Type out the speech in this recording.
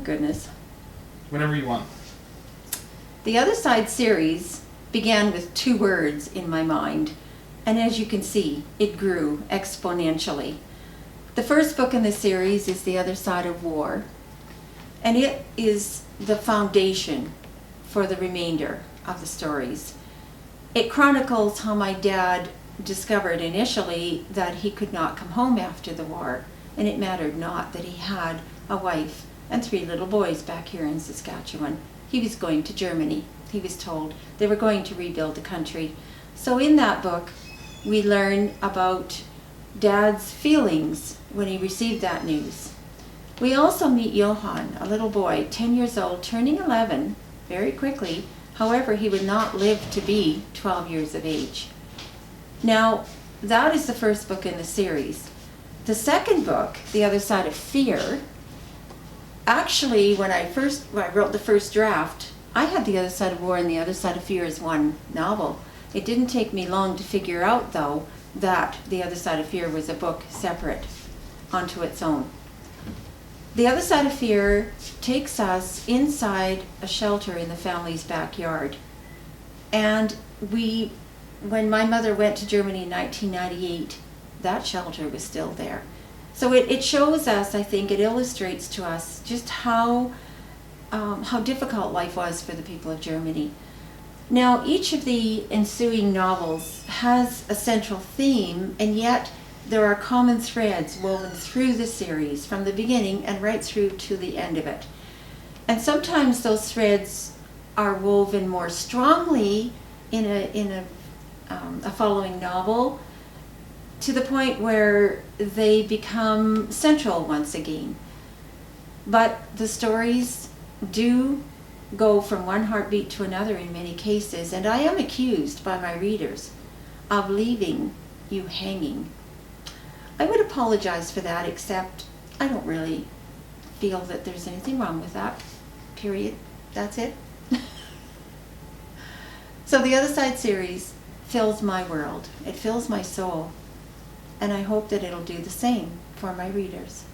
goodness. Whenever you want. The Other Side series began with 2 words in my mind, and as you can see, it grew exponentially. The first book in the series is The Other Side of War, and it is the foundation for the remainder of the stories. It chronicles how my dad discovered initially that he could not come home after the war, and it mattered not that he had a wife and 3 little boys back here in Saskatchewan. He was going to Germany. He was told they were going to rebuild the country. So in that book, we learn about Dad's feelings when he received that news. We also meet Johann, a little boy, 10 years old, turning 11 very quickly. However, he would not live to be 12 years of age. Now, that is the first book in the series. The second book, The Other Side of Fear, actually, when I wrote the first draft, I had The Other Side of War and The Other Side of Fear as one novel. It didn't take me long to figure out, though, that The Other Side of Fear was a book separate onto its own. The Other Side of Fear takes us inside a shelter in the family's backyard. And when my mother went to Germany in 1998, that shelter was still there. So it shows us, I think, it illustrates to us just how difficult life was for the people of Germany. Now, each of the ensuing novels has a central theme, and yet there are common threads woven through the series from the beginning and right through to the end of it. And sometimes those threads are woven more strongly in a following novel, to the point where they become central once again. But the stories do go from one heartbeat to another in many cases, and I am accused by my readers of leaving you hanging. I would apologize for that, except I don't really feel that there's anything wrong with that. Period. That's it. So the Other Side series fills my world. It fills my soul. And I hope that it'll do the same for my readers.